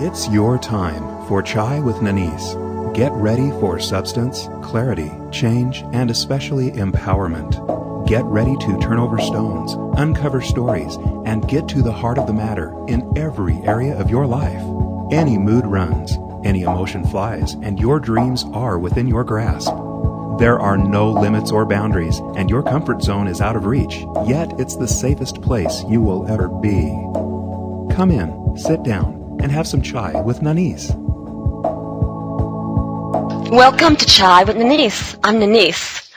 It's your time for Chai with Nanice. Get ready for substance, clarity, change, and especially empowerment. Get ready to turn over stones, uncover stories, and get to the heart of the matter in every area of your life. Any mood runs, any emotion flies, and your dreams are within your grasp. There are no limits or boundaries, and your comfort zone is out of reach, yet it's the safest place you will ever be. Come in, sit down, and have some chai with Nanice. Welcome to Chai with Nanice. I'm Nanice.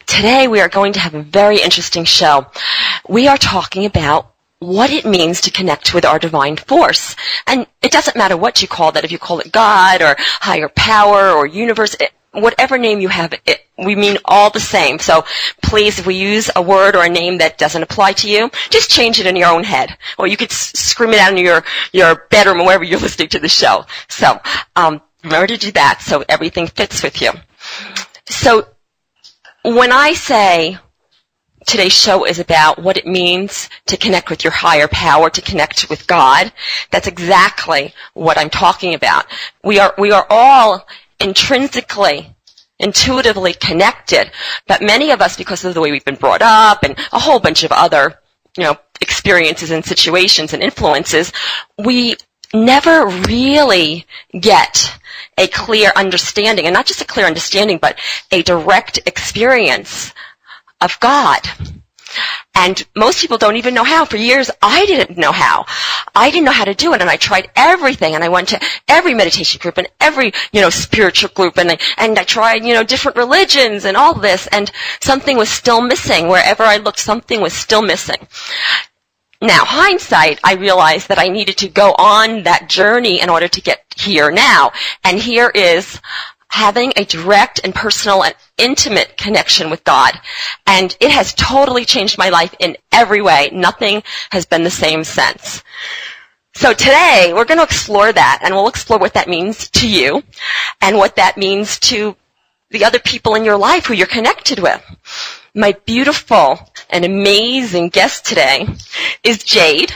Today we are going to have a very interesting show. We are talking about what it means to connect with our divine force. And it doesn't matter what you call that, if you call it God or higher power or universe, whatever name you have, we mean all the same. So please, if we use a word or a name that doesn't apply to you, just change it in your own head. Or you could scream it out in your bedroom or wherever you're listening to the show. So remember to do that so everything fits with you. So when I say today's show is about what it means to connect with your higher power, to connect with God, that's exactly what I'm talking about. We are all intrinsically, intuitively connected, but many of us, because of the way we've been brought up and a whole bunch of other, experiences and situations and influences, we never really get a clear understanding, and not just a clear understanding, but a direct experience of God. And most people don't even know how. For years, I didn't know how. I didn't know how to do it, and I tried everything, and I went to every meditation group and every, spiritual group, and I tried, different religions and all this, and something was still missing. Wherever I looked, something was still missing. Now, hindsight, I realized that I needed to go on that journey in order to get here now. And here is having a direct and personal and intimate connection with God. And it has totally changed my life in every way. Nothing has been the same since. So today, we're going to explore that, and we'll explore what that means to you and what that means to the other people in your life who you're connected with. My beautiful and amazing guest today is Jade.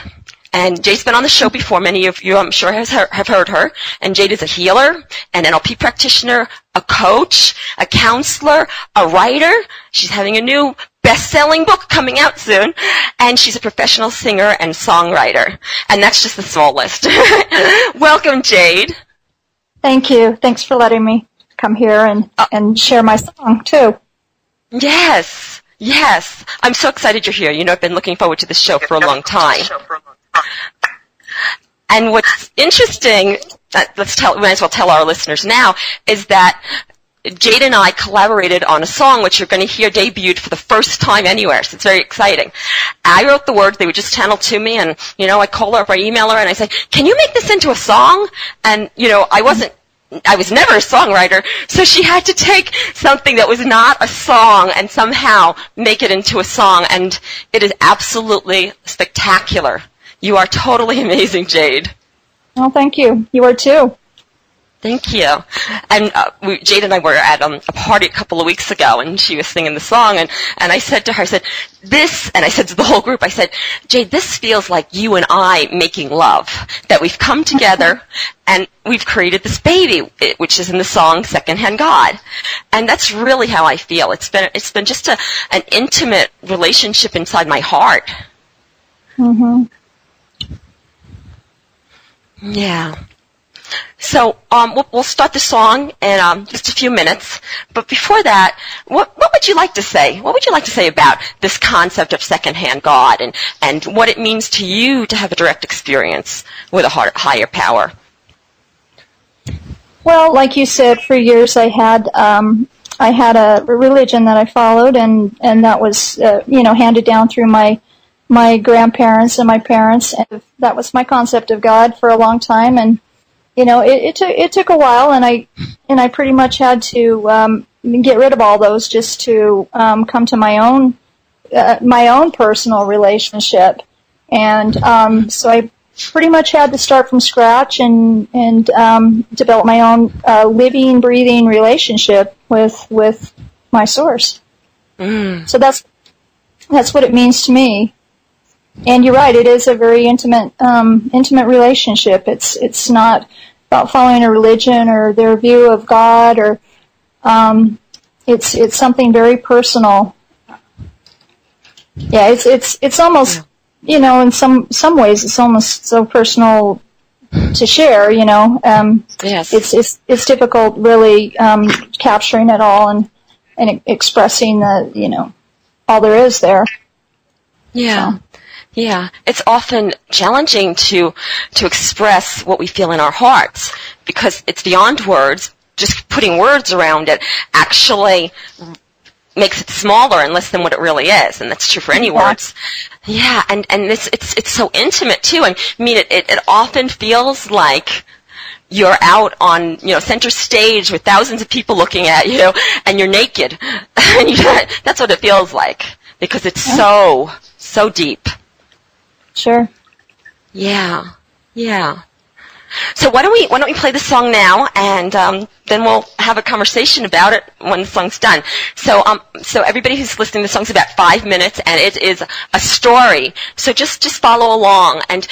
And Jade's been on the show before. Many of you, I'm sure, have heard her. And Jade is a healer, an NLP practitioner, a coach, a counselor, a writer. She's having a new best-selling book coming out soon. And she's a professional singer and songwriter. And that's just the small list. Welcome, Jade. Thank you. Thanks for letting me come here and share my song, too. Yes. Yes. I'm so excited you're here. I've been looking forward to this show for a long time. And what's interesting, might as well tell our listeners now, is that Jade and I collaborated on a song which you're going to hear debuted for the first time anywhere, so it's very exciting. I wrote the words, they were just channeled to me, and, I call her up, I email her, and I say, can you make this into a song? And, I was never a songwriter, so she had to take something that was not a song and somehow make it into a song, and it is absolutely spectacular. You are totally amazing, Jade. Well, thank you. You are too. Thank you. And Jade and I were at a party a couple of weeks ago, and she was singing the song, and I said to her, I said, and I said to the whole group, I said, Jade, this feels like you and I making love, that we've come together, and we've created this baby, which is in the song Secondhand God. And that's really how I feel. It's been just an intimate relationship inside my heart. Mm-hmm. Yeah. So we'll start the song in just a few minutes. But before that, what would you like to say? What would you like to say about this concept of secondhand God and what it means to you to have a direct experience with a higher power? Well, like you said, for years I had a religion that I followed, and that was handed down through my grandparents and my parents, and that was my concept of God for a long time. And it took a while, and I pretty much had to get rid of all those just to come to my own personal relationship. And so I pretty much had to start from scratch and develop my own living, breathing relationship with my source. So that's what it means to me. And you're right, it is a very intimate relationship. It's not about following a religion or their view of God, or it's something very personal. Yeah, it's almost, you know, in some ways it's almost so personal to share, you know. Yes. It's difficult really capturing it all and expressing the, you know, all there is there. Yeah. So. Yeah, it's often challenging to express what we feel in our hearts because it's beyond words. Just putting words around it actually makes it smaller and less than what it really is, and that's true for any words. Yeah, and it's so intimate too. I mean, it often feels like you're out on, you know, center stage with thousands of people looking at you, and you're naked. And that's what it feels like because it's so deep. Sure. Yeah. Yeah. So why don't we play the song now, and then we'll have a conversation about it when the song's done. So everybody who's listening, the song's about 5 minutes, and it is a story. So just follow along, and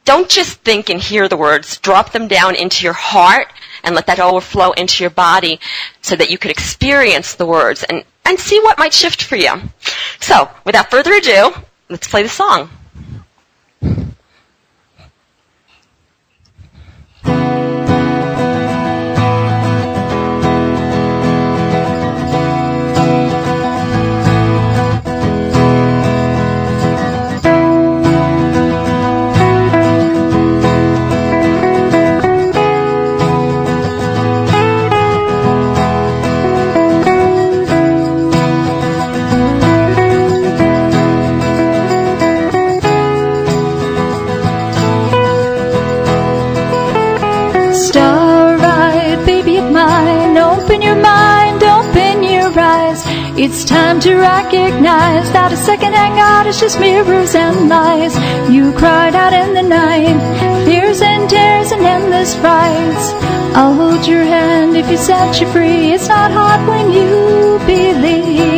don't just think and hear the words. Drop them down into your heart and let that overflow into your body, so that you could experience the words and see what might shift for you. So without further ado, let's play the song. It's time to recognize that a second-hand God is just mirrors and lies. You cried out in the night, fears and tears and endless frights. I'll hold your hand if you set you free. It's not hard when you believe.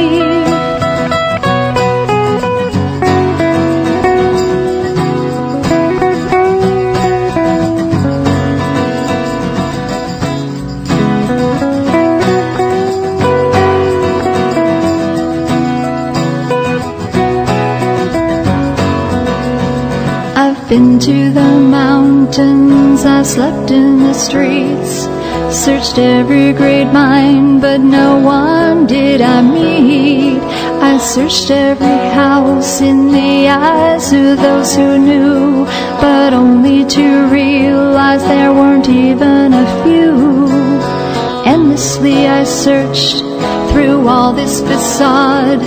Been to the mountains, I slept in the streets, searched every great mine, but no one did I meet. I searched every house in the eyes of those who knew, but only to realize there weren't even a few. Endlessly I searched through all this facade,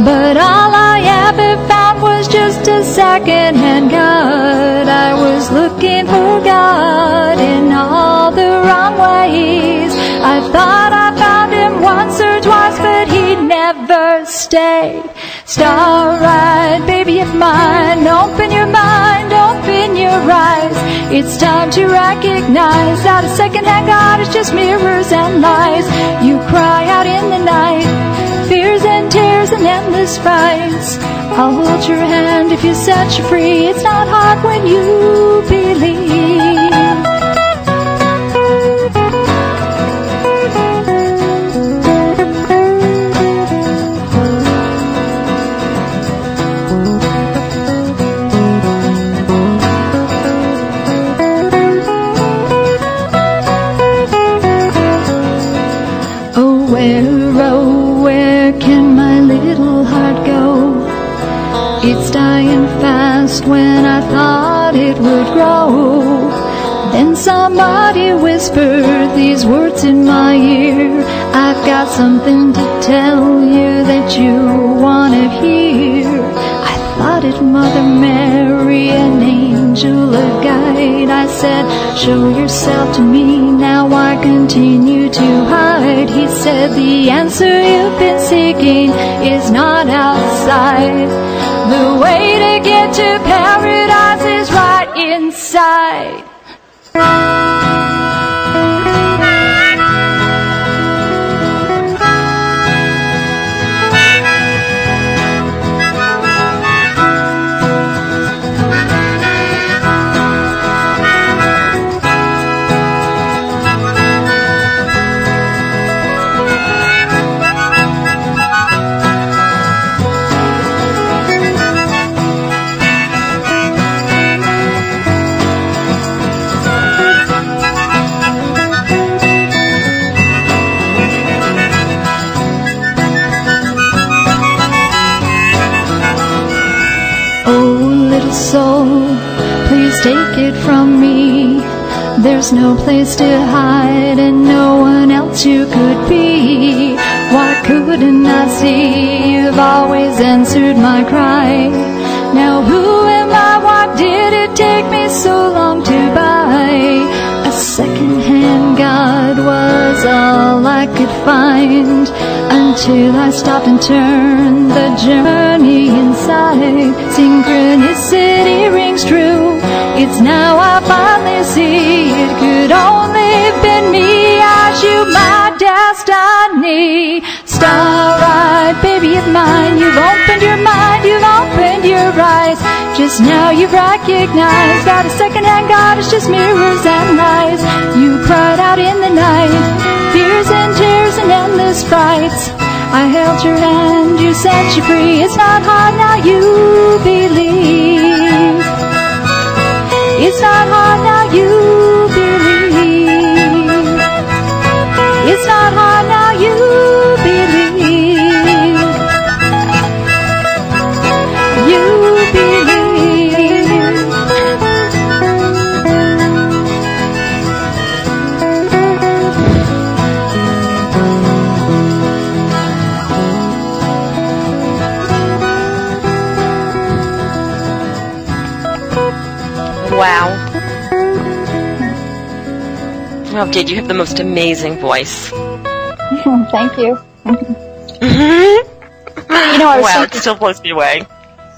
but all I ever found was just a second-hand God. I was looking for God in all the wrong ways. I thought I found him once or twice, but he'd never stay. Starlight, baby of mine, open your mind, open your eyes. It's time to recognize that a second-hand God is just mirrors and lies. You cry out in the night, fears and tears and endless fights. I'll hold your hand if you set you free. It's not hard when you believe. Oh, where can my little heart go? It's dying fast when I thought it would grow. Then somebody whispered these words in my ear. I've got something to tell you that you want to hear. I thought it Mother Mary, an angel, a guide. I said, show yourself to me, now I continue to hide. He said, the answer you've been seeking is not outside. The way to get to paradise is right inside. take it from me. There's no place to hide and no one else you could be. Why couldn't I see? You've always answered my cry. Now who am I? Why did it take me so long to buy? A second-hand God was all I could find, until I stopped and turned the journey inside. Synchronicity rings true. It's now I finally see it could only have been me. I shoot my destiny. Starlight, baby of mine, you've opened your mind, you've opened your eyes. Just now you've recognized that a second-hand God is just mirrors and lies. You cried out in the night, fears and tears and endless frights. I held your hand, you set you free. It's not hard now, you believe. It's not hard now, you believe. It's not hard now, you believe. You believe. Wow. Well, Kate, you have the most amazing voice. Thank you. Wow, it still blows me away.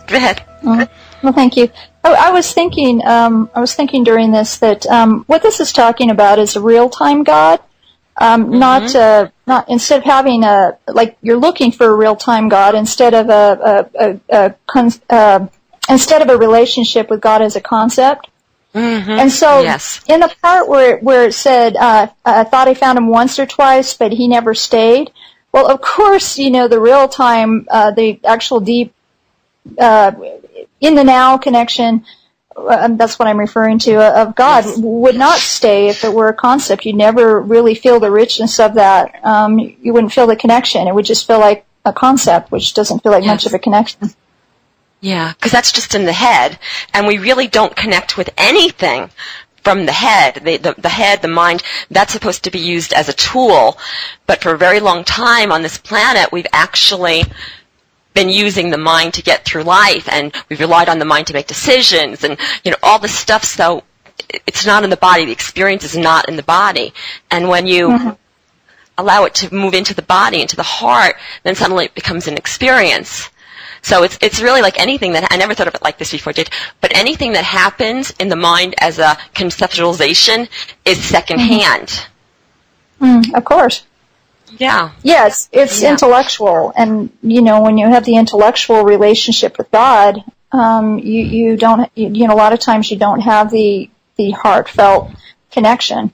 Go ahead. Well, thank you. I was thinking during this that what this is talking about is a real-time God. Not instead of having like you're looking for a real-time God, instead of instead of a relationship with God as a concept. And so in the part where it said, I thought I found him once or twice, but he never stayed. Well, of course, the real time, the actual deep, in the now connection, that's what I'm referring to, of God, would not stay if it were a concept. You'd never really feel the richness of that. You wouldn't feel the connection. It would just feel like a concept, which doesn't feel like much of a connection. Yeah, because that's just in the head, and we really don't connect with anything from the head. The head, the mind, that's supposed to be used as a tool, but for a very long time on this planet, we've actually been using the mind to get through life, and we've relied on the mind to make decisions, and all this stuff. So it's not in the body. The experience is not in the body, and when you allow it to move into the body, into the heart, then suddenly it becomes an experience. So it's really like anything that, I never thought of it like this before, Jade, but anything that happens in the mind as a conceptualization is secondhand. Of course. Yeah. Yes, it's intellectual, and when you have the intellectual relationship with God, you don't, a lot of times you don't have the heartfelt connection,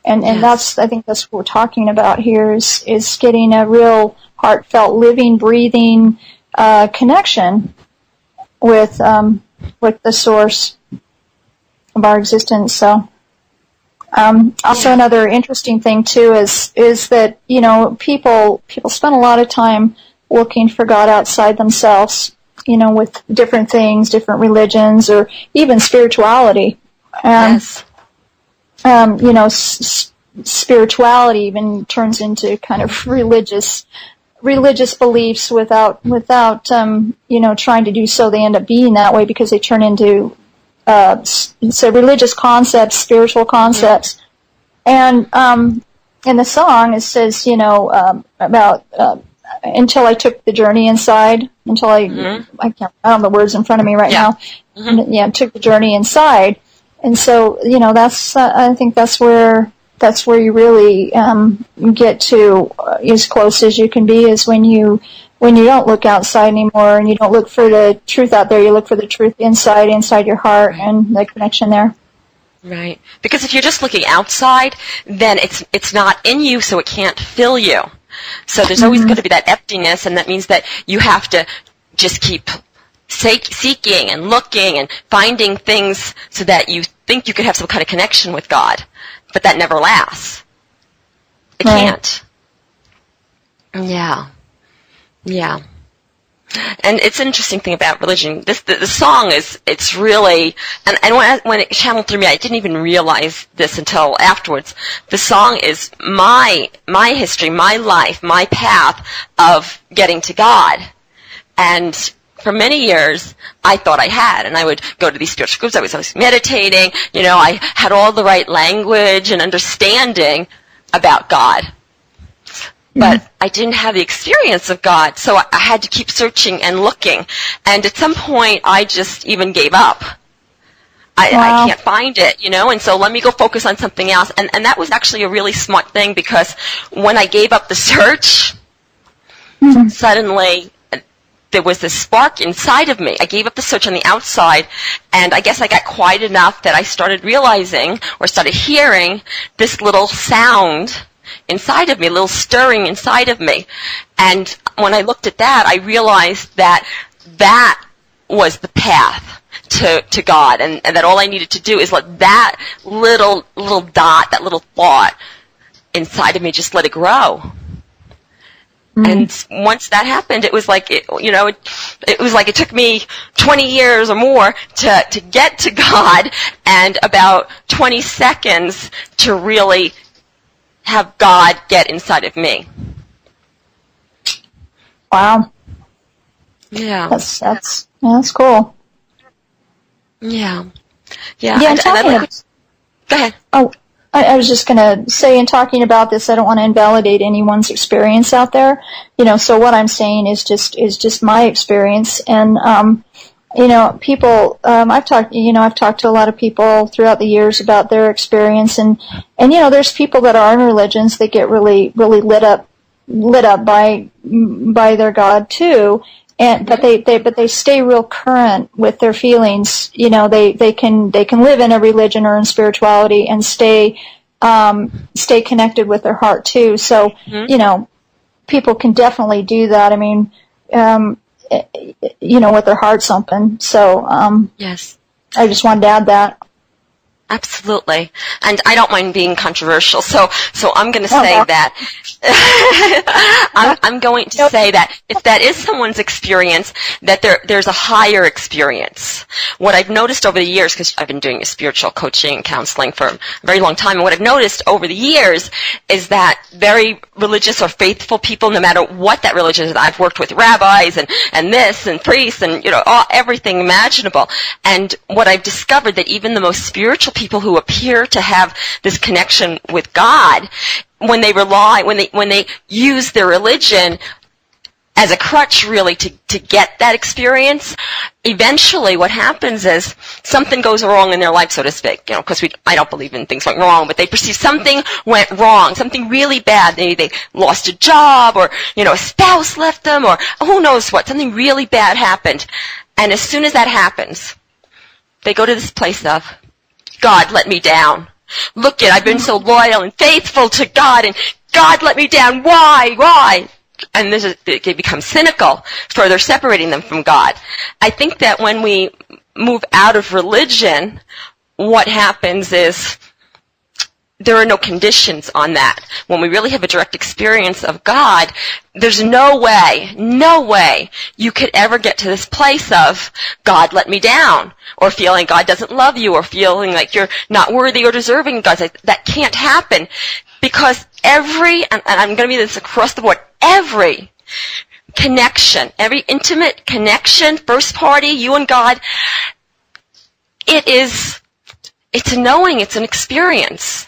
and that's, I think that's what we're talking about here is getting a real heartfelt, living, breathing connection with the source of our existence. So also another interesting thing too is that people spend a lot of time looking for God outside themselves, with different things, different religions, or even spirituality. Spirituality even turns into kind of religious beliefs without trying to do so. They end up being that way because they turn into religious concepts, spiritual concepts. And in the song it says, about until I took the journey inside, until I don't have the words in front of me right now. Took the journey inside. And so, that's I think that's where you really get to as close as you can be, is when you don't look outside anymore and you don't look for the truth out there. You look for the truth inside your heart, and the connection there. Right. Because if you're just looking outside, then it's not in you, so it can't fill you. So there's always going to be that emptiness, and that means that you have to just keep seeking and looking and finding things so that you think you could have some kind of connection with God. But that never lasts. It can't. Yeah. And it's an interesting thing about religion. The song it's really, and when it channeled through me, I didn't even realize this until afterwards. The song is my history, my life, my path of getting to God. And for many years, I thought I had, and I would go to these spiritual groups. I was always meditating. I had all the right language and understanding about God. But I didn't have the experience of God, so I had to keep searching and looking. And at some point, I just even gave up. I can't find it, and so let me go focus on something else. And that was actually a really smart thing, because when I gave up the search, suddenly there was this spark inside of me. I gave up the search on the outside, and I guess I got quiet enough that I started realizing or started hearing this little sound inside of me, a little stirring inside of me. And when I looked at that, I realized that that was the path to God, and that all I needed to do is let that little dot, that little thought inside of me, just let it grow. And once that happened, it was like it was like it took me 20 years or more to get to God, and about 20 seconds to really have God get inside of me. Wow. Yeah. That's cool. Yeah. Yeah. Go ahead. Oh, I was just going to say, in talking about this, I don't want to invalidate anyone's experience out there. So what I'm saying is just my experience. And people, I've talked to a lot of people throughout the years about their experience, and there's people that are in religions that get really, really lit up by their God too, but they stay real current with their feelings. They can live in a religion or in spirituality and stay connected with their heart too. So, people can definitely do that. I mean, with their hearts open. So, yes. I just wanted to add that. Absolutely. And I don't mind being controversial, so I'm going to say that. I'm going to say that if that is someone's experience, that there's a higher experience. What I've noticed over the years, because I've been doing spiritual coaching and counseling for a very long time, and what I've noticed over the years is that very religious or faithful people, no matter what that religion is, I've worked with rabbis and this and priests and everything imaginable. And what I've discovered, that even the most spiritual people who appear to have this connection with God, when they use their religion as a crutch really to get that experience, eventually what happens is something goes wrong in their life, so to speak, because I don't believe in things went wrong, but they perceive something went wrong, something really bad. Maybe they lost a job, or, a spouse left them, or who knows what, something really bad happened. And as soon as that happens, they go to this place of, God let me down. Look I've been so loyal and faithful to God, and God let me down. Why? And they become cynical, further separating them from God. I think that when we move out of religion, what happens is there are no conditions on that. When we really have a direct experience of God, there's no way you could ever get to this place of, God let me down, or feeling God doesn't love you, or feeling like you're not worthy or deserving of God. That can't happen, because and I'm going to be this across the board, every connection, every intimate connection, first party, you and God, it's a knowing, it's an experience.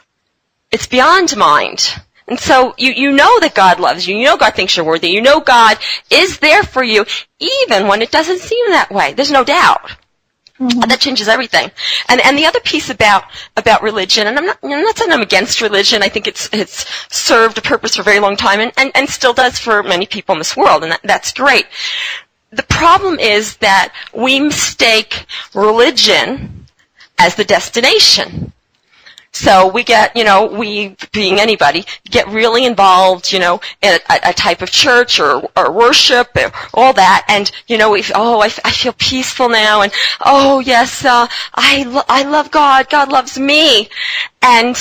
It's beyond mind. And so you know that God loves you. You know God thinks you're worthy. You know God is there for you, even when it doesn't seem that way. There's no doubt. Mm-hmm. That changes everything. And the other piece about religion, and I'm not saying I'm against religion. I think it's served a purpose for a very long time, and still does for many people in this world, and that's great. The problem is that we mistake religion as the destination. So we get, we, being anybody, get really involved, in a type of church or worship or all that, and, I feel peaceful now, and, oh, yes, I love God, God loves me. And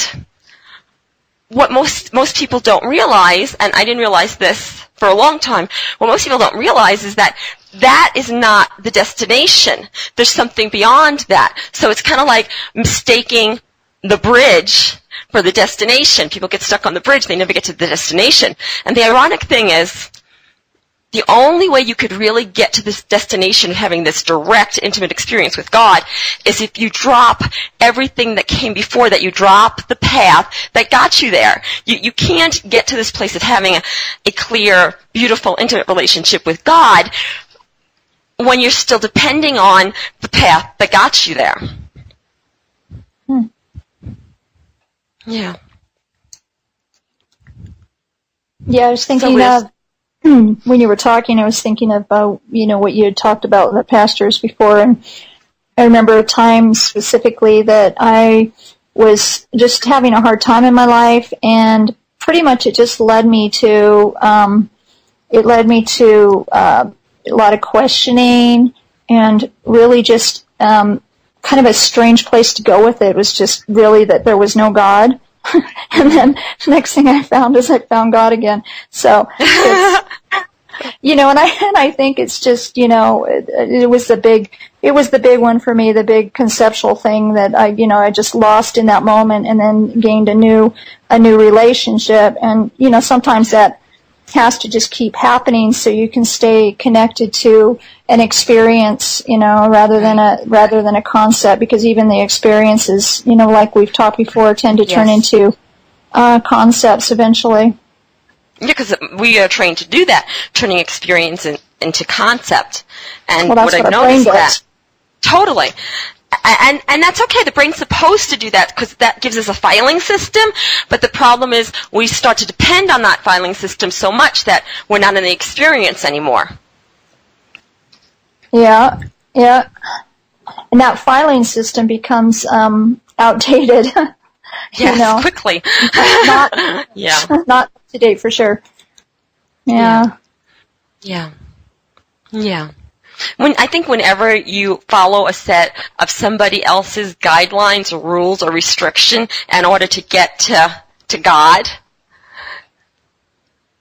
what most people don't realize, and I didn't realize this for a long time, what most people don't realize is that that is not the destination. There's something beyond that. So it's kind of like mistaking the bridge for the destination. People get stuck on the bridge. They never get to the destination. And the ironic thing is, the only way you could really get to this destination of having this direct, intimate experience with God is if you drop everything that came before that. You drop the path that got you there. You can't get to this place of having a clear, beautiful, intimate relationship with God when you're still depending on the path that got you there. Yeah. Yeah, I was thinking of, when you were talking, I was thinking about, what you had talked about with the pastors before, and I remember a time specifically that I was just having a hard time in my life, and pretty much it just led me to, a lot of questioning, and really just kind of a strange place to go with it. It was just really that there was no God. And then the next thing I found is I found God again. So, it's, and I think it's just, it was the big one for me, the big conceptual thing that I just lost in that moment, and then gained a new relationship. And, sometimes that has to just keep happening so you can stay connected to an experience, rather than a concept, because even the experiences, like we've talked before, tend to turn into concepts eventually. Yeah, because we are trained to do that, turning experience into concept. And what I've noticed is that totally. And that's okay. The brain's supposed to do that because that gives us a filing system. But the problem is we start to depend on that filing system so much that we're not in the experience anymore. Yeah. And that filing system becomes outdated. Yes, quickly. Not up to date for sure. Yeah. I think whenever you follow a set of somebody else's guidelines or rules or restriction in order to get to God,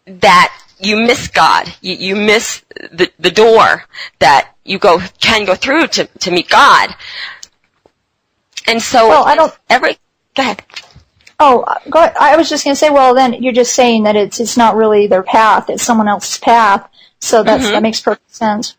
that you miss God. You miss the door that you can go through to meet God. And so, go ahead. Oh, go ahead. I was just going to say, well, then you're just saying that it's not really their path; it's someone else's path. So that makes perfect sense.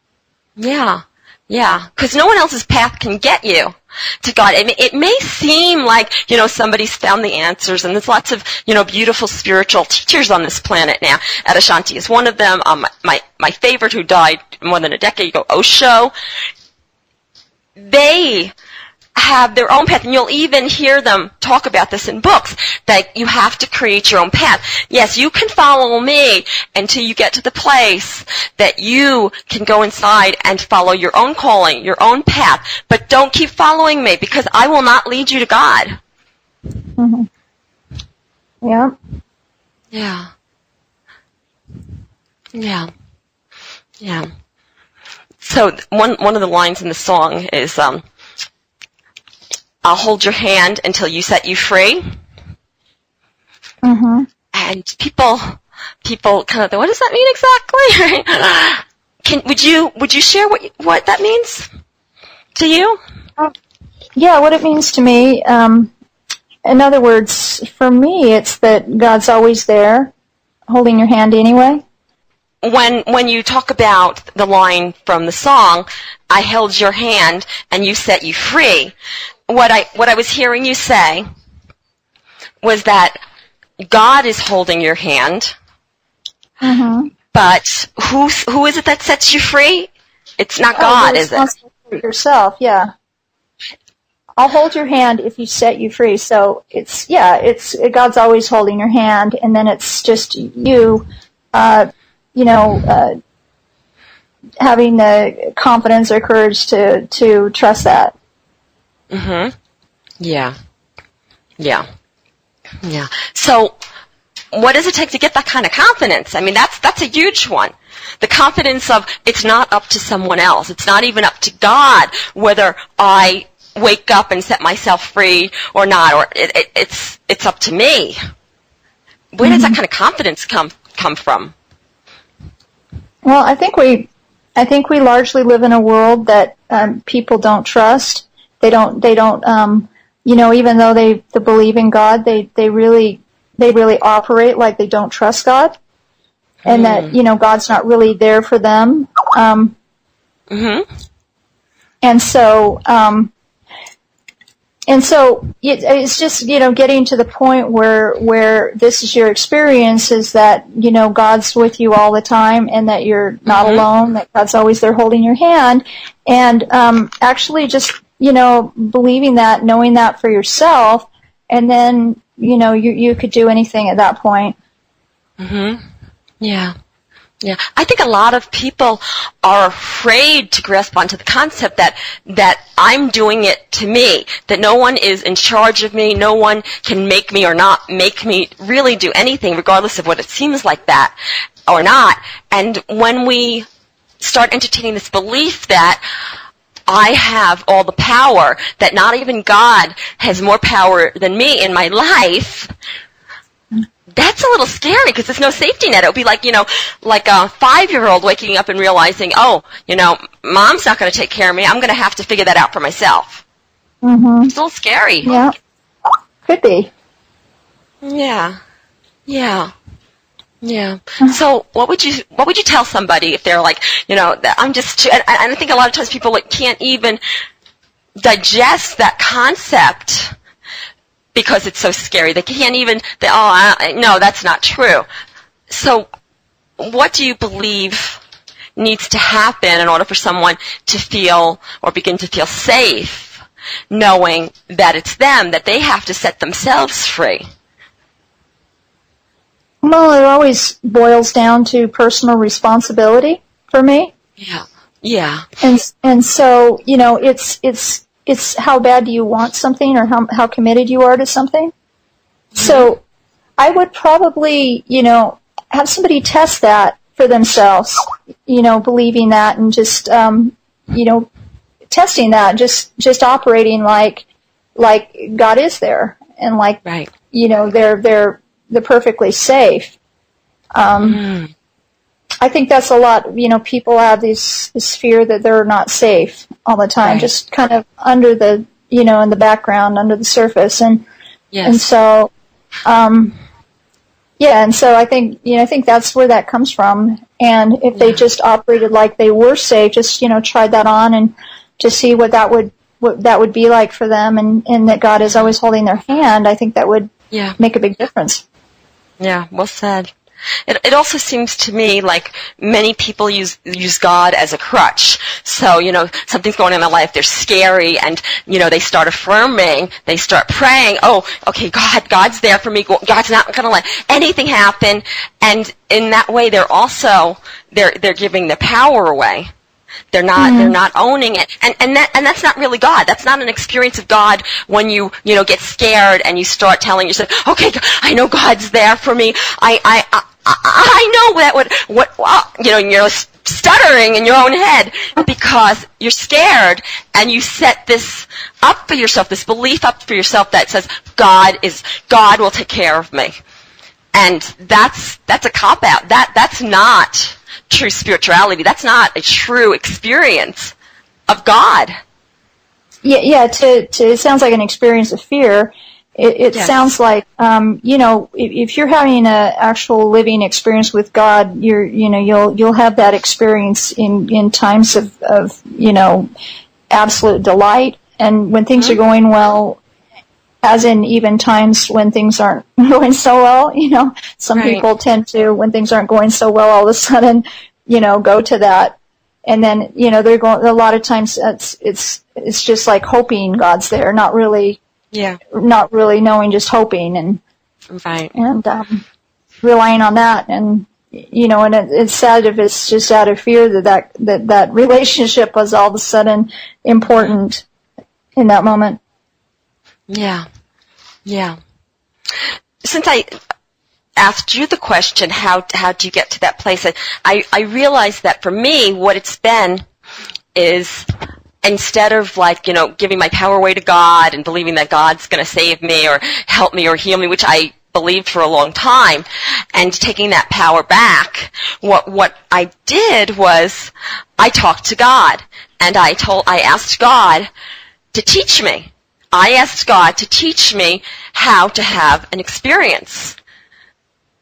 Yeah, because no one else's path can get you to God. It may seem like, somebody's found the answers, and there's lots of, beautiful spiritual teachers on this planet now. Adashanti is one of them. My favorite, who died more than a decade ago, Osho. They have their own path, and you'll even hear them talk about this in books, that you have to create your own path. Yes, you can follow me until you get to the place that you can go inside and follow your own calling, your own path, but don't keep following me, because I will not lead you to God. Mm-hmm. Yeah. So one of the lines in the song is, I'll hold your hand until you set you free. Mm-hmm. And people kind of think, what does that mean exactly? Would you share what that means to you? Yeah, what it means to me. In other words, for me, it's that God's always there, holding your hand anyway. When you talk about the line from the song, I held your hand and you set you free, what I was hearing you say was that God is holding your hand, but who is it that sets you free? It's not God, is it? Yourself, yeah. I'll hold your hand if you set you free. So it's God's always holding your hand, and then it's just you, having the confidence or courage to trust that. Yeah. So, what does it take to get that kind of confidence? I mean, that's a huge one. The confidence of it's not up to someone else. It's not even up to God whether I wake up and set myself free or not, or it's up to me. Where does that kind of confidence come from? Well, I think we I think we largely live in a world that people don't trust. They don't. Even though they believe in God, they really operate like they don't trust God, and that God's not really there for them. And so it's just getting to the point where this is your experience, is that God's with you all the time, and that you're not alone, that God's always there holding your hand, and actually just believing that, knowing that for yourself, and then you could do anything at that point. Yeah. Yeah, I think a lot of people are afraid to grasp onto the concept that I'm doing it to me, that no one is in charge of me, no one can make me or not make me really do anything, regardless of what it seems like that or not. And when we start entertaining this belief that I have all the power, that not even God has more power than me in my life, that's a little scary, because there's no safety net. It would be like, like a 5-year-old waking up and realizing, Mom's not going to take care of me. I'm going to have to figure that out for myself. It's a little scary. Yeah, could be. Yeah. So what would you tell somebody if they're like, I'm just, and I think a lot of times people can't even digest that concept, because it's so scary. They can't even, no, that's not true. So what do you believe needs to happen in order for someone to feel or begin to feel safe, knowing that it's them, that they have to set themselves free? Well, it always boils down to personal responsibility for me. Yeah. And so, it's how bad do you want something, or how committed you are to something. So I would probably, have somebody test that for themselves, believing that, and just, testing that, just operating like God is there, and right. They're perfectly safe. I think that's a lot. People have this fear that they're not safe all the time, just kind of under the, in the background, under the surface, and so, and so I think that's where that comes from. And if they just operated like they were safe, just tried that on and just see what that would be like for them, and that God is always holding their hand, I think that would make a big difference. Yeah, well said. It also seems to me like many people use God as a crutch. So, something's going on in their life, they're scary, and, they start affirming, they start praying, okay, God's there for me, God's not going to let anything happen, and in that way they're giving their power away. They're not owning it. And that's not really God. That's not an experience of God when you get scared and you start telling yourself, okay, I know God's there for me. I know that and you're stuttering in your own head because you're scared, and you set this up for yourself, this belief up for yourself that says God will take care of me. And that's a cop-out. That's not true spirituality. That's not a true experience of God. Yeah. It sounds like an experience of fear. It sounds like, if you're having an actual living experience with God, you'll have that experience in times of absolute delight, and when things are going well, as in even times when things aren't going so well. Some people tend to, when things aren't going so well, all of a sudden, go to that, and then they're going. A lot of times it's just like hoping God's there, not really knowing, just hoping, and relying on that, and and it's sad if it's just out of fear that relationship was all of a sudden important in that moment. Yeah. Since I asked you the question, how do you get to that place, I realized that for me, what it's been is, instead of giving my power away to God and believing that God's going to save me or help me or heal me, which I believed for a long time, and taking that power back. What I did was I talked to God, and I asked God to teach me. I asked God to teach me how to have an experience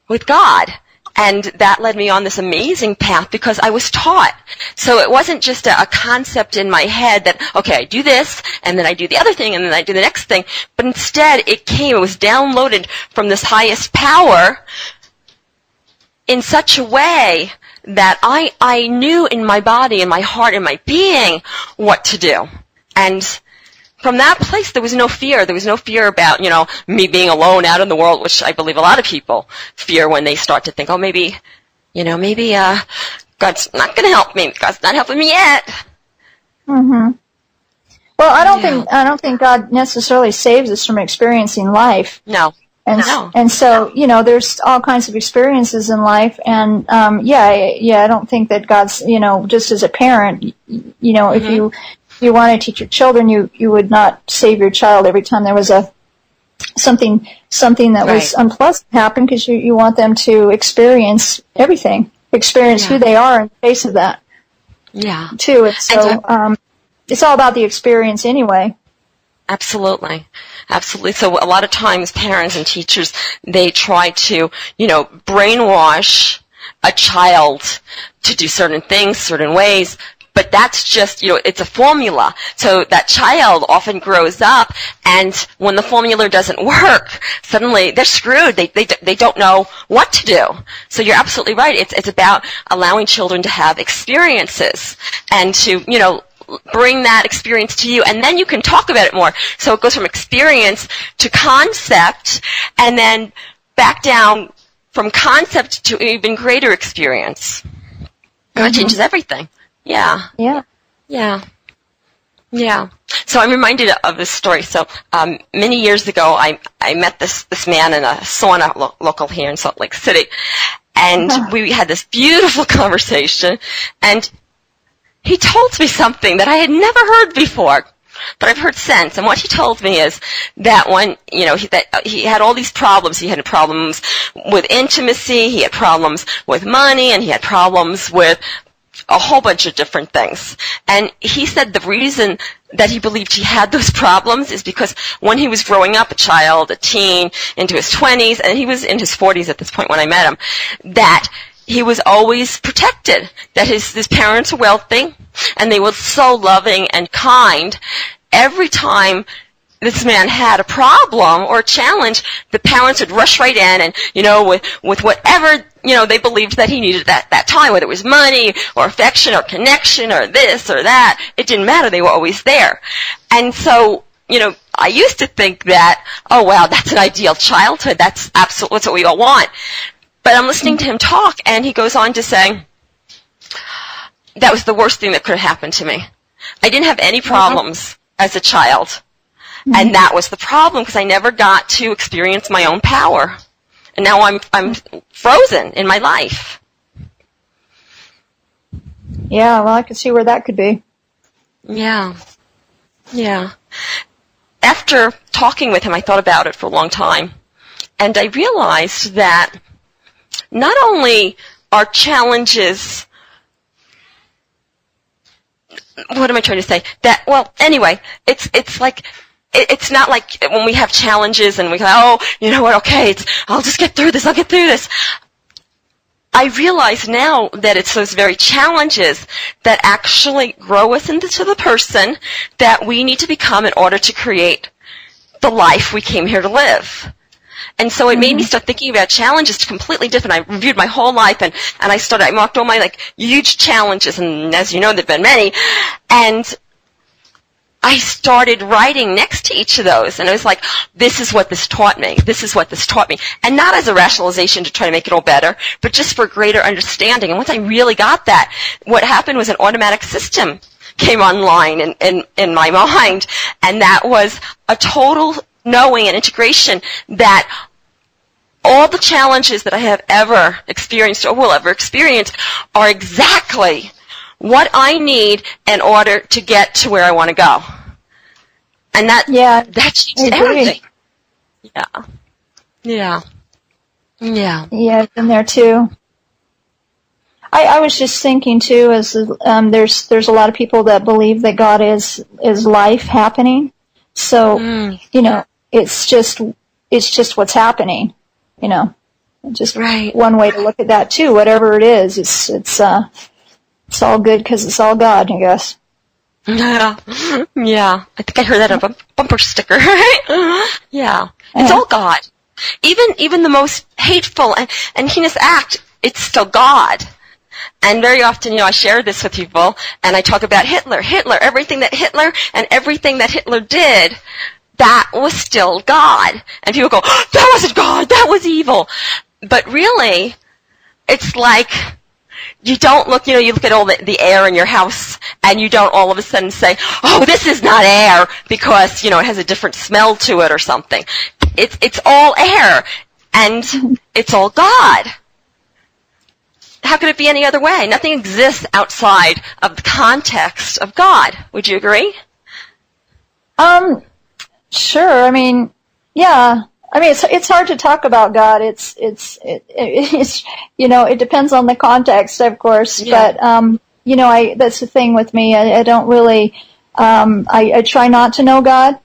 with God. And that led me on this amazing path because I was taught. So it wasn't just a concept in my head that, okay, I do this, and then I do the other thing, and then I do the next thing. But instead, it was downloaded from this highest power in such a way that I knew in my body, in my heart, in my being what to do. And from that place, there was no fear. There was no fear about, me being alone out in the world, which I believe a lot of people fear when they start to think, oh, maybe God's not going to help me. God's not helping me yet. Mm-hmm. Well, I don't think God necessarily saves us from experiencing life. No. And so, there's all kinds of experiences in life, and I don't think that God's, just as a parent, if you want to teach your children, you would not save your child every time there was something that was unpleasant happen, because you want them to experience everything, who they are in the face of that. Yeah. Too. It's it's all about the experience anyway. Absolutely. Absolutely. So a lot of times parents and teachers, they try to, brainwash a child to do certain things, certain ways. But that's just, it's a formula. So that child often grows up, and when the formula doesn't work, suddenly they're screwed. They don't know what to do. So you're absolutely right. It's about allowing children to have experiences and to, bring that experience to you, and then you can talk about it more. So it goes from experience to concept, and then back down from concept to even greater experience. And that changes everything. Yeah. So I'm reminded of this story. So many years ago, I met this man in a sauna local here in Salt Lake City, and we had this beautiful conversation, and he told me something that I had never heard before, but I've heard since. And what he told me is that when, that he had all these problems. He had problems with intimacy, he had problems with money, and he had problems with a whole bunch of different things. And he said the reason that he believed he had those problems is because when he was growing up, a child, a teen, into his 20s, and he was in his 40s at this point when I met him, that he was always protected, that his parents were wealthy, and they were so loving and kind. Every time this man had a problem or a challenge, the parents would rush right in and, with whatever, they believed that he needed at that time, whether it was money or affection or connection or this or that, it didn't matter. They were always there. And so, I used to think that, oh, wow, that's an ideal childhood. That's what we all want. But I'm listening to him talk, and he goes on to say, that was the worst thing that could have happened to me. I didn't have any problems as a child. And that was the problem, because I never got to experience my own power. And now I'm frozen in my life. Yeah, well, I can see where that could be. Yeah. After talking with him, I thought about it for a long time. And I realized that not only are challenges, what am I trying to say? It's like, it's not like when we have challenges and we go, oh, you know what, okay, I'll just get through this, I'll get through this. I realize now that it's those very challenges that actually grow us into the person that we need to become in order to create the life we came here to live. And so it made me start thinking about challenges completely different. I reviewed my whole life, and I marked all my huge challenges, and as you know, there've been many. And I started writing next to each of those, and I was like, this is what this taught me. This is what this taught me. And not as a rationalization to try to make it all better, but just for greater understanding. And once I really got that, what happened was an automatic system came online in my mind, and that was a total knowing and integration that all the challenges that I have ever experienced or will ever experience are exactly what I need in order to get to where I want to go. And that changed everything. Yeah. Yeah. Yeah, I've been there too. I was just thinking too, as there's a lot of people that believe that God is life happening. So it's just what's happening. Just right. one way to look at that too. Whatever it is, it's all good because it's all God, I guess. Yeah. I think I heard that on a bumper sticker. Yeah. It's all God. Even the most hateful and heinous act, it's still God. And very often, I share this with people, and I talk about Hitler, everything that Hitler did, that was still God. And people go, oh, that wasn't God, that was evil. But really, it's like, you don't look, you look at all the air in your house, and you don't all of a sudden say, oh, this is not air, because, it has a different smell to it or something. It's all air, and it's all God. How could it be any other way? Nothing exists outside of the context of God. Would you agree? Sure. I mean, yeah. I mean, it's hard to talk about God. It's it depends on the context, of course. Yeah. But that's the thing with me. I don't really. I try not to know God,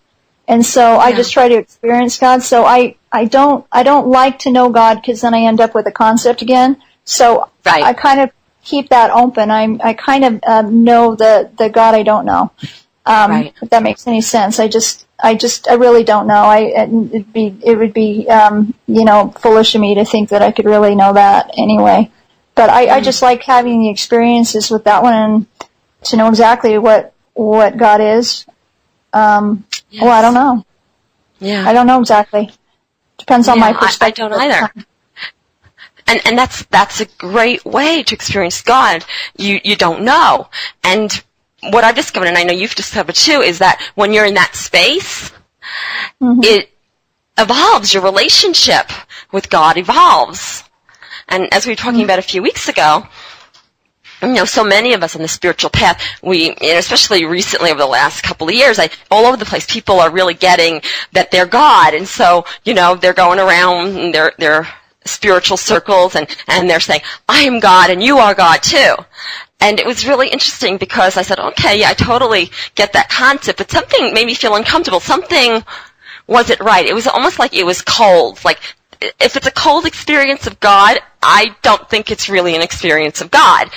and so I just try to experience God. So I don't like to know God because then I end up with a concept again. So I kind of keep that open. I kind of know the God I don't know. If that makes any sense. I really don't know. It would be foolish of me to think that I could really know that anyway. But I just like having the experiences with that one and to know exactly what God is. Well, I don't know. Yeah. I don't know exactly. Depends on my perspective. I don't either. And that's a great way to experience God. You don't know. And what I've discovered, and I know you've discovered too, is that when you're in that space, it evolves. Your relationship with God evolves. And as we were talking about a few weeks ago, so many of us on the spiritual path, especially recently over the last couple of years, all over the place, people are really getting that they're God. And so, they're going around and they're spiritual circles and they're saying, I am God and you are God too. And it was really interesting because I said, okay, yeah, I totally get that concept, but something made me feel uncomfortable. Something wasn't right. It was almost like it was cold. Like, if it's a cold experience of God, I don't think it's really an experience of God.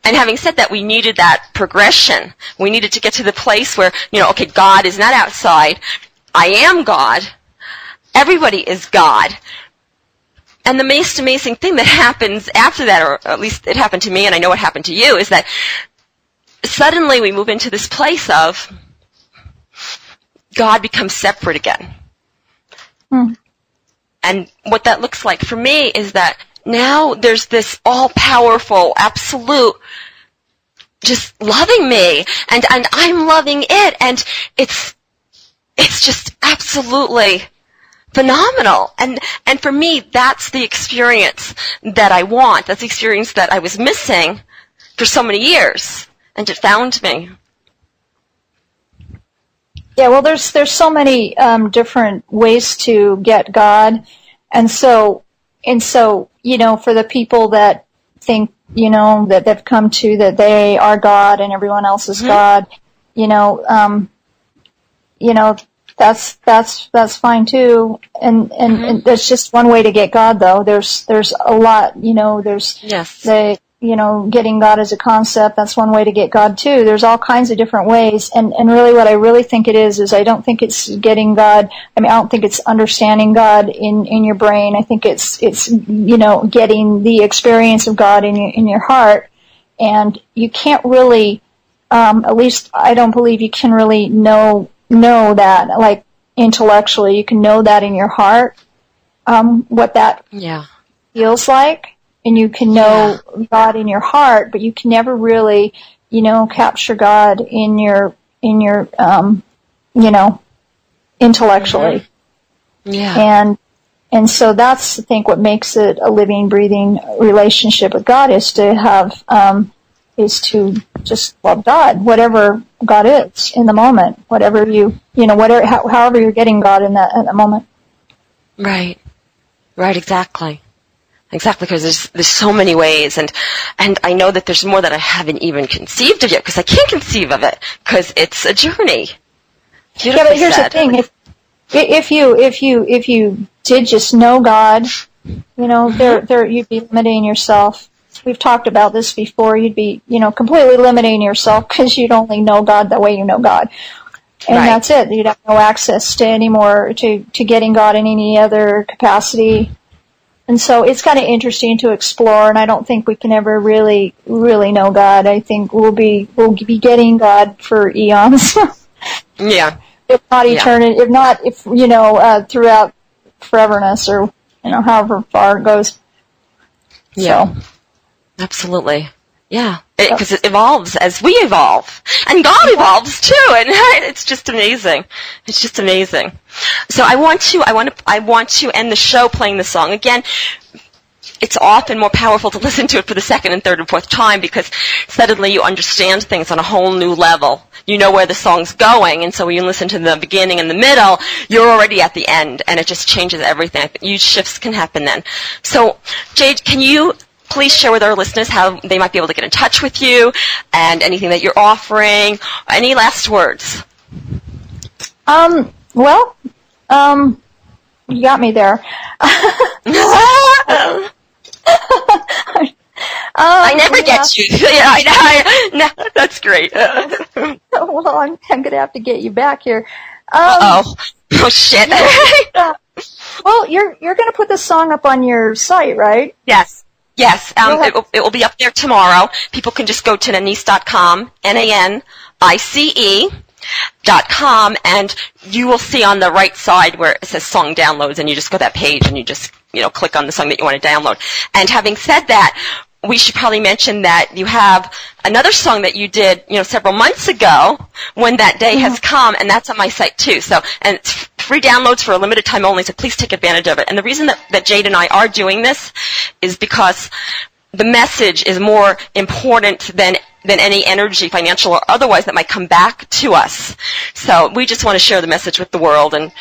And having said that, we needed that progression. We needed to get to the place where, okay, God is not outside. I am God. Everybody is God. And the most amazing thing that happens after that, or at least it happened to me, and I know it happened to you, is that suddenly we move into this place of God becomes separate again. And what that looks like for me is that now there's this all-powerful, absolute, just loving me, and I'm loving it, and it's just absolutely phenomenal. And for me, that's the experience that I want. That's the experience that I was missing for so many years, and it found me. Yeah, well, there's so many different ways to get God, and so for the people that think that they've come to that they are God and everyone else is God, that's fine too, and that's just one way to get God though. There's a lot, there's getting God as a concept. That's one way to get God too. There's all kinds of different ways, and really what I really think it is I don't think it's getting God. I mean, I don't think it's understanding God in your brain. I think it's getting the experience of God in your heart, and you can't really, at least I don't believe you can really know that, like, intellectually. You can know that in your heart, what that feels like, and you can know God in your heart, but you can never really, capture God in your intellectually. And so that's, I think, what makes it a living, breathing relationship with God, is to have, is to just love God, whatever God is in the moment, whatever however you're getting God in that moment. Right, exactly. Exactly, because there's so many ways, and I know that there's more that I haven't even conceived of yet, because I can't conceive of it, because it's a journey. Yeah, but here's the thing: if you did just know God, you'd be limiting yourself. We've talked about this before. You'd be, completely limiting yourself because you'd only know God the way you know God. And that's it. You'd have no access to any more, to getting God in any other capacity. And so it's kind of interesting to explore, and I don't think we can ever really, really know God. I think we'll be getting God for eons. Yeah. If not eternity, throughout foreverness, or, however far it goes. Yeah. So. Absolutely. Yeah. Because it evolves as we evolve. And God evolves too, and it's just amazing. It's just amazing. So I want to end the show playing the song again. It's often more powerful to listen to it for the second and third and fourth time, because suddenly you understand things on a whole new level. You know where the song's going, and so when you listen to the beginning and the middle, you're already at the end, and it just changes everything. Huge shifts can happen then. So, Jade, can you please share with our listeners how they might be able to get in touch with you, and anything that you're offering? Any last words? You got me there. I never get you. Yeah, I know. No, that's great. Well, I'm going to have to get you back here. Oh shit. Well, you're going to put this song up on your site, right? Yes. It will be up there tomorrow. People can just go to Nanice.com, NANICE.com, and you will see on the right side where it says song downloads, and you just go to that page and you just, click on the song that you want to download. And having said that, we should probably mention that you have another song that you did, several months ago, When That Day Has Come, and that's on my site too. So, and it's free downloads for a limited time only, so please take advantage of it. And the reason that Jade and I are doing this is because the message is more important than any energy, financial or otherwise, that might come back to us. So we just want to share the message with the world and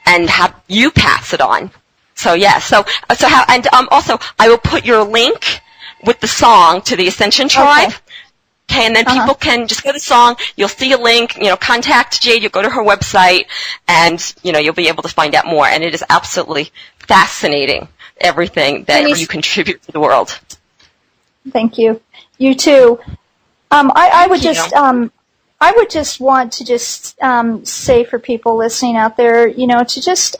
have you pass it on. So also I will put your link with the song to the Ascension Tribe. Okay, and then people can just go to the song. You'll see a link. Contact Jade. You'll go to her website, and you'll be able to find out more. And it is absolutely fascinating, everything that you contribute to the world. Thank you. You too. I would just want to say for people listening out there, to just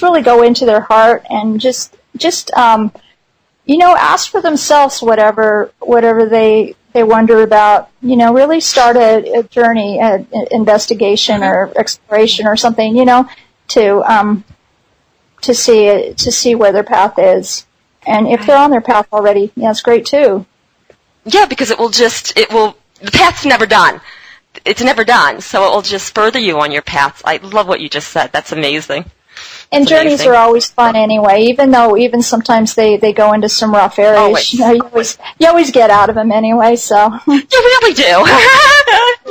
really go into their heart and just ask for themselves whatever they wonder about. Really start a journey, an investigation or exploration or something. To see where their path is, and if they're on their path already, that's great too. Yeah, because the path's never done. It's never done, so it will just further you on your path. I love what you just said. That's amazing. And journeys are always fun anyway, even sometimes they go into some rough areas. Always. You always get out of them anyway, so. You really do.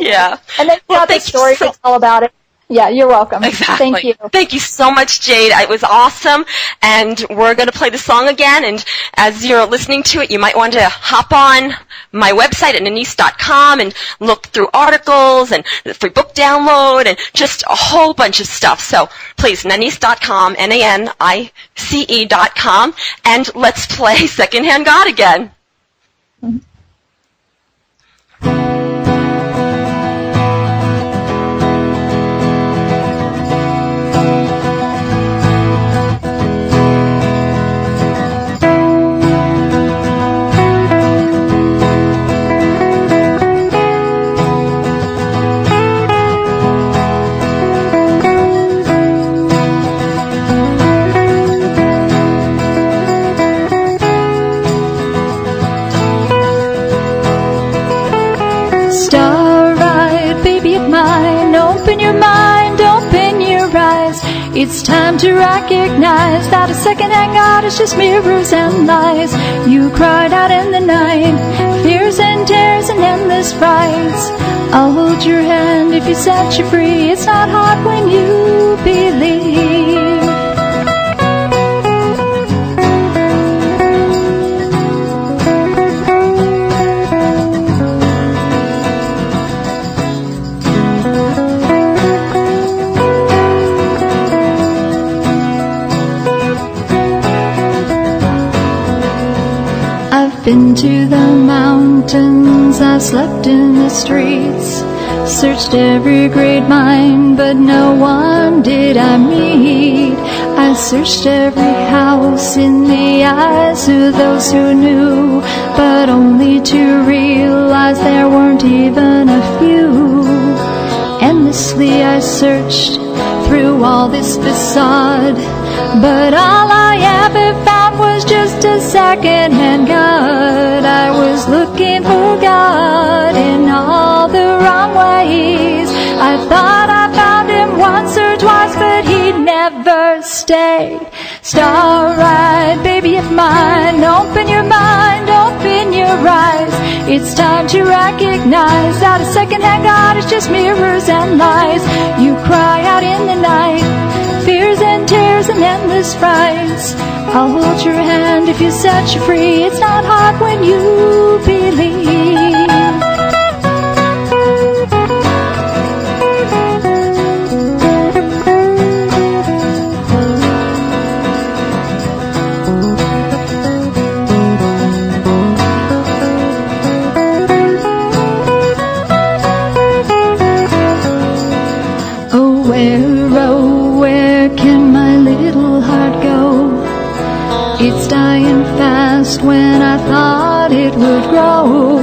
Yeah. And then the story is all about it. Yeah, you're welcome. Exactly. Thank you. Thank you so much, Jade. It was awesome, and we're going to play the song again, and as you're listening to it, you might want to hop on my website at Nanice.com and look through articles and the free book download and just a whole bunch of stuff. So please, Nanice.com, NANICE.com, and let's play Secondhand God again. Mm-hmm. It's time to recognize that a second-hand God is just mirrors and lies. You cried out in the night, fears and tears and endless frights. I'll hold your hand if you set you free. It's not hard when you believe. I've been to the mountains, I've slept in the streets, searched every great mine, but no one did I meet. I searched every house in the eyes of those who knew, but only to realize there weren't even a few. Endlessly I searched through all this facade, but all I ever found was just a second-hand God. I was looking for God in all the wrong ways. I thought I found him once or twice, but he never stayed. Starlight, baby of mine, open your mind, open your eyes. It's time to recognize that a second-hand God is just mirrors and lies. You cry out in the night, fears and tears and endless frights. I'll hold your hand if you set you free. It's not hard when you believe. Oh, where can my little heart go? It's dying fast when I thought it would grow.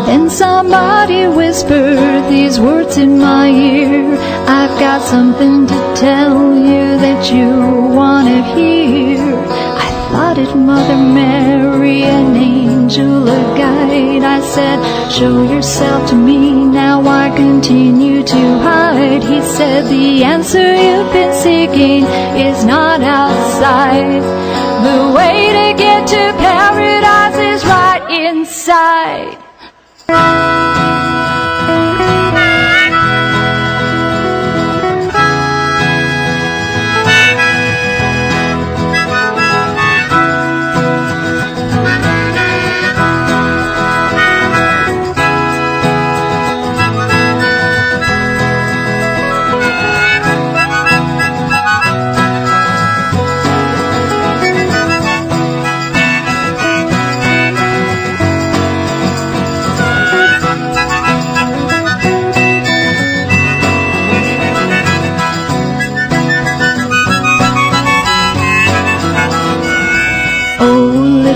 Then somebody whispered these words in my ear, I've got something to tell you that you want to hear. I thought it Mother Mary, an angel, a guide. I said, show yourself to me, now I continue to hide. He said, the answer you've been seeking is not outside. The way to get to paradise is right inside.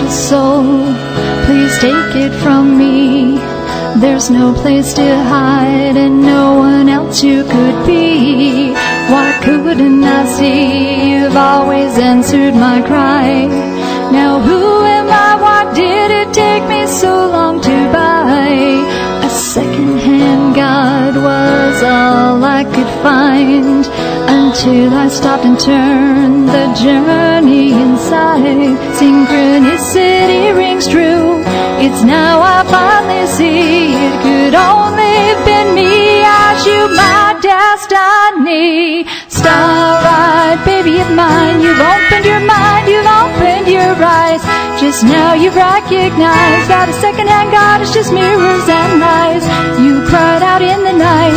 Soul, please take it from me. There's no place to hide and no one else you could be. Why couldn't I see? You've always answered my cry. Now who am I? Why did it take me so long to buy? A second-hand God was all I could find, until I stopped and turned the journey inside. Synchronicity rings true. It's now I finally see it could only have been me. As you, my destiny. Starlight, baby of mine, you've opened your mind, you've opened your eyes. Just now you've recognized that a second-hand God is just mirrors and lies. You cried out in the night,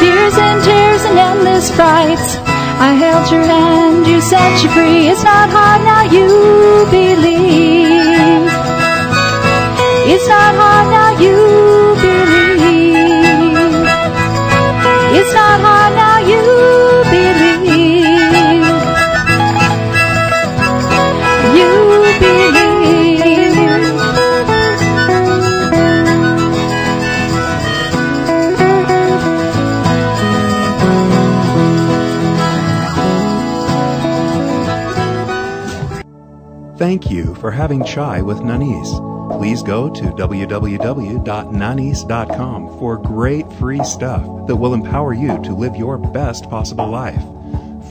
fears and tears and endless frights. I held your hand, you set you free. It's not hard now, you believe. It's not hard now, you believe. It's not hard now, you believe. You believe. Thank you for having Chai with Nanice. Please go to www.nanice.com for great free stuff that will empower you to live your best possible life.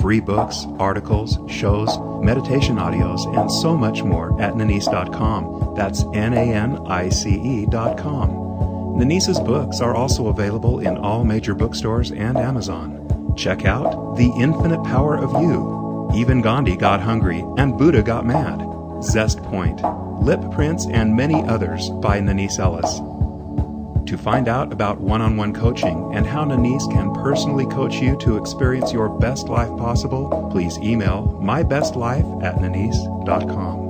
Free books, articles, shows, meditation audios, and so much more at nanice.com. That's NANICE.com. Nanice's books are also available in all major bookstores and Amazon. Check out The Infinite Power of You, Even Gandhi Got Hungry and Buddha Got Mad, Zest Point, Lip Prints, and many others by Nanice Ellis. To find out about one-on-one coaching and how Nanice can personally coach you to experience your best life possible, please email mybestlife@nanice.com.